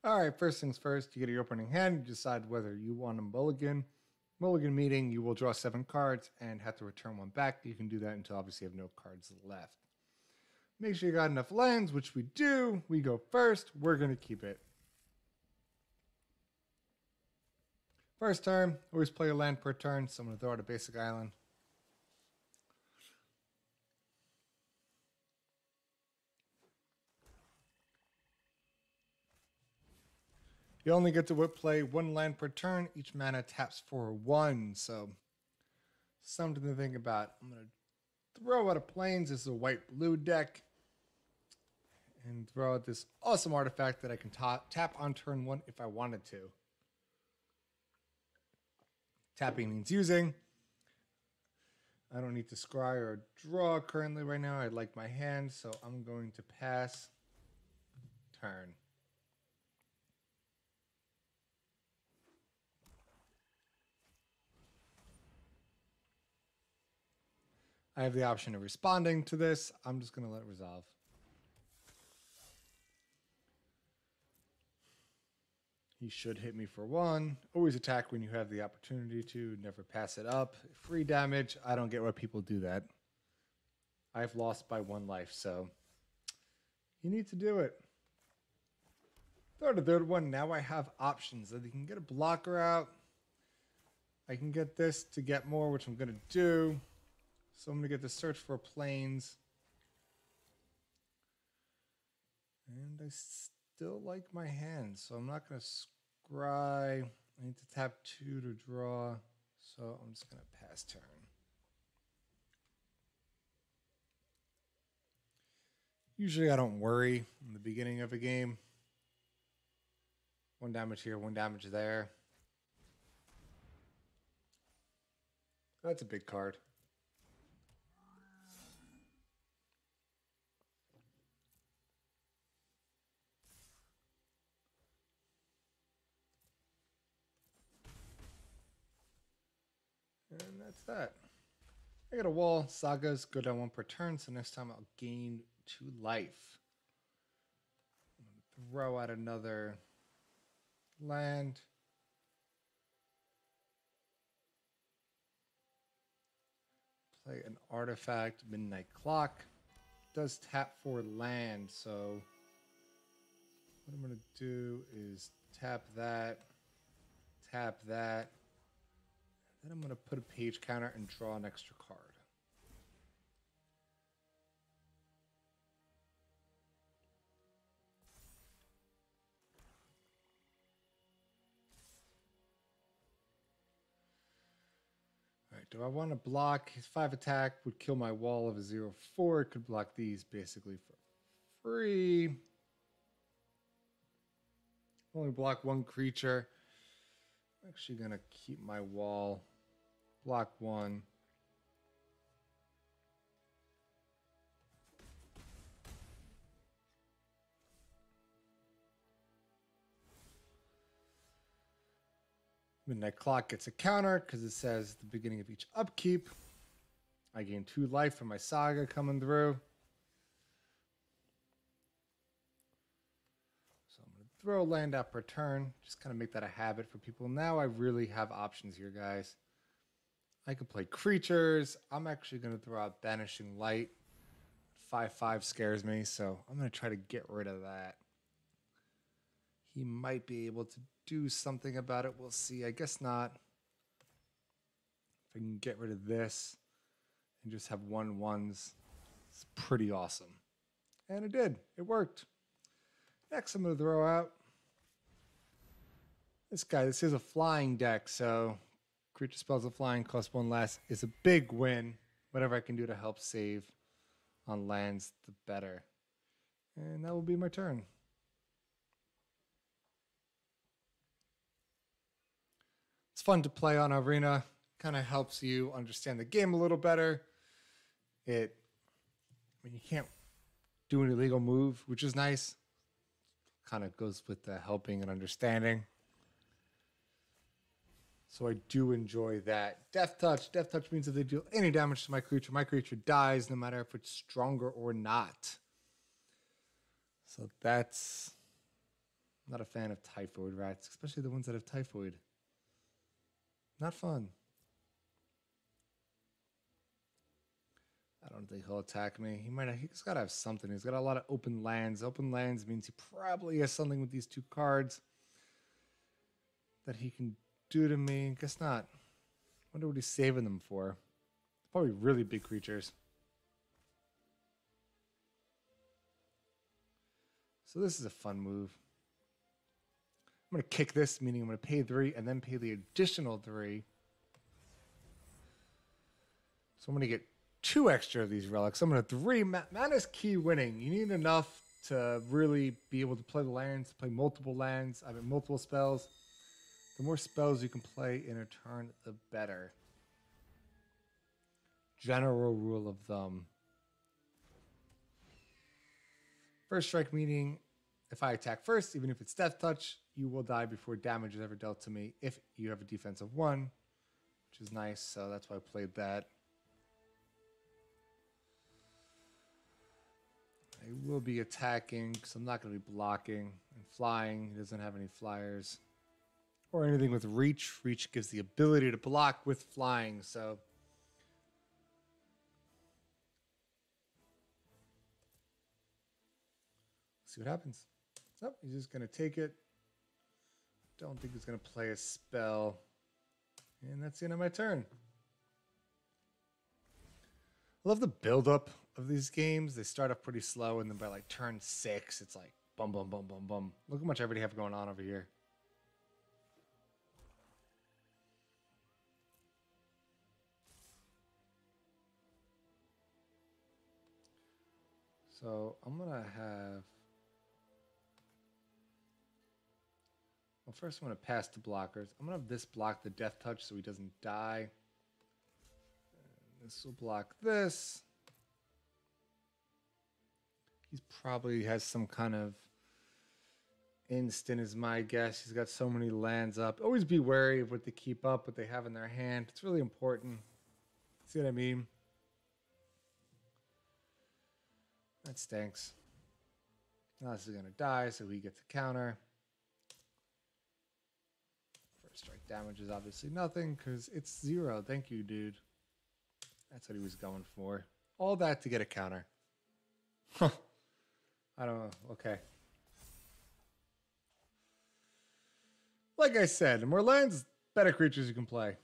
All right, first things first, you get your opening hand, you decide whether you want a mulligan. Mulligan meaning you will draw 7 cards and have to return 1 back. You can do that until obviously you have no cards left. Make sure you got enough lands, which we do. We go first. We're going to keep it. First turn, always play a land per turn, so I'm going to throw out a basic island. You only get to play 1 land per turn. Each mana taps for 1, so something to think about. I'm going to throw out a plains. This is a white-blue deck. And throw out this awesome artifact that I can tap on turn 1 if I wanted to. Tapping means using. I don't need to scry or draw currently right now. I like my hand, so I'm going to pass turn. I have the option of responding to this. I'm just going to let it resolve. He should hit me for 1. Always attack when you have the opportunity to. Never pass it up. Free damage. I don't get why people do that. I've lost by 1 life, so you need to do it. Third one. Now I have options. I can get a blocker out. I can get this to get more, which I'm going to do. So I'm going to get the search for plains. And I still like my hand, so I'm not going to scry. I need to tap 2 to draw, so I'm just going to pass turn. Usually I don't worry in the beginning of a game. 1 damage here, 1 damage there. That's a big card. And that's that. I got a wall. Sagas go down 1 per turn, so next time I'll gain 2 life. I'm going to throw out another land. Play an artifact, Midnight Clock. It does tap for land, so what I'm going to do is tap that. Then I'm going to put a page counter and draw an extra card. All right, do I want to block? His 5 attack would kill my wall of a 0/4. It could block these basically for free. Only block 1 creature. I'm actually going to keep my wall. Block 1. Midnight Clock gets a counter because it says the beginning of each upkeep. I gain 2 life from my Saga coming through. So I'm going to throw land out per turn. Just kind of make that a habit for people. Now I really have options here, guys. I could play creatures. I'm actually going to throw out Banishing Light. 5/5 scares me, so I'm going to try to get rid of that. He might be able to do something about it. We'll see. I guess not. If I can get rid of this and just have 1/1s, it's pretty awesome. And it did. It worked. Next, I'm going to throw out this guy. This is a flying deck, so creature spells of flying cost 1 less is a big win. Whatever I can do to help save on lands, the better. And that will be my turn. It's fun to play on Arena. Kind of helps you understand the game a little better. You can't do an illegal move, which is nice. Kind of goes with the helping and understanding. So I do enjoy that. Death Touch. Death Touch means if they deal any damage to my creature dies, no matter if it's stronger or not. So that's I'm not a fan of typhoid rats, especially the ones that have typhoid. Not fun. I don't think he'll attack me. He's got to have something. He's got a lot of open lands. Open lands means he probably has something with these 2 cards that he can do to me. Guess not. Wonder what he's saving them for. Probably really big creatures. So this is a fun move. I'm going to kick this, meaning I'm going to pay 3 and then pay the additional 3. So I'm going to get 2 extra of these relics. I'm going to 3. Mana's key winning. You need enough to really be able to play the lands, play multiple lands, multiple spells. The more spells you can play in a turn, the better. General rule of thumb. First strike meaning if I attack first, even if it's death touch, you will die before damage is ever dealt to me if you have a defense of 1, which is nice. So that's why I played that. I will be attacking because I'm not going to be blocking and flying. He doesn't have any flyers or anything with reach. Reach gives the ability to block with flying. So see what happens. Oh, he's just going to take it. Don't think he's going to play a spell. And that's the end of my turn. I love the build-up of these games. They start off pretty slow, and then by like turn 6, it's like bum, bum, bum, bum, bum. Look how much I already have going on over here. So I'm going to have... Well, first I'm going to pass the blockers. I'm going to have this block the death touch so he doesn't die. And this will block this. He probably has some kind of instant is my guess. He's got so many lands up. Always be wary of what they keep up, what they have in their hand. It's really important. See what I mean? That stinks. Now this is going to die, so he gets a counter. First strike damage is obviously nothing because it's 0. Thank you, dude. That's what he was going for. All that to get a counter. Huh. I don't know. Okay. Like I said, the more lands, better creatures you can play.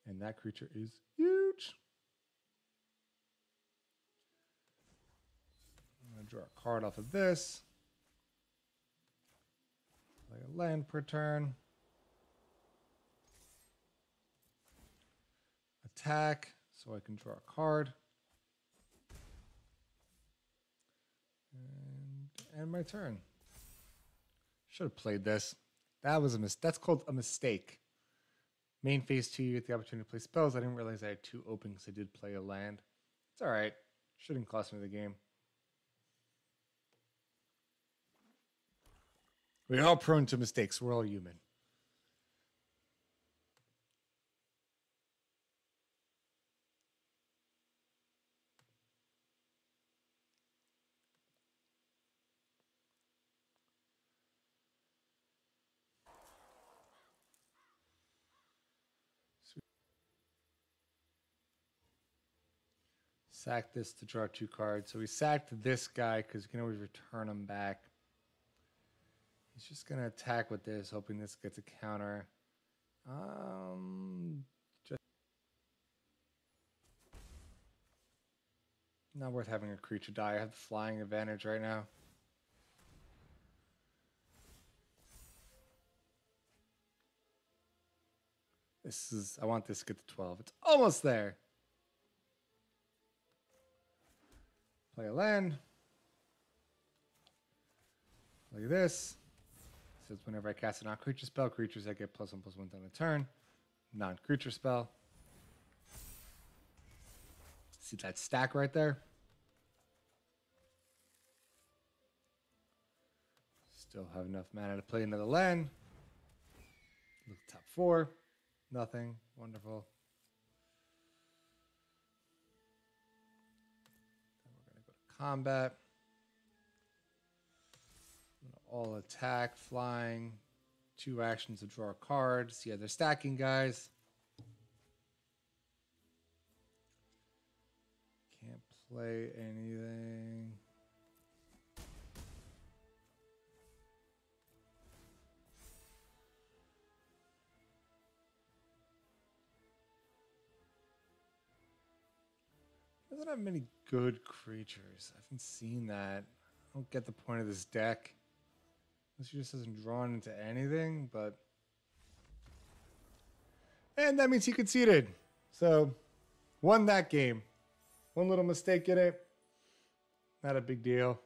And that creature is huge. I'm going to draw a card off of this. Play a land per turn. Attack, so I can draw a card. And end my turn. Should have played this. That was a that's called a mistake. Main phase 2, you get the opportunity to play spells. I didn't realize I had 2 open because I did play a land. It's alright. Shouldn't cost me the game. We're all prone to mistakes. We're all human. Sack this to draw 2 cards. So we sacked this guy because you can always return him back. He's just going to attack with this, hoping this gets a counter. Just not worth having a creature die. I have the flying advantage right now. I want this to get to 12. It's almost there. Play a land. Play this. It says whenever I cast a non-creature spell, creatures that get +1/+1 on a turn. Non-creature spell. See that stack right there? Still have enough mana to play another land. Look at top 4. Nothing. Wonderful. Then we're combat. All attack, flying. 2 actions to draw a card. See how they're stacking, guys. Can't play anything. Doesn't have many good creatures. I haven't seen that. I don't get the point of this deck. This just hasn't drawn into anything, but... And that means he conceded. So, won that game. One little mistake in it. Not a big deal.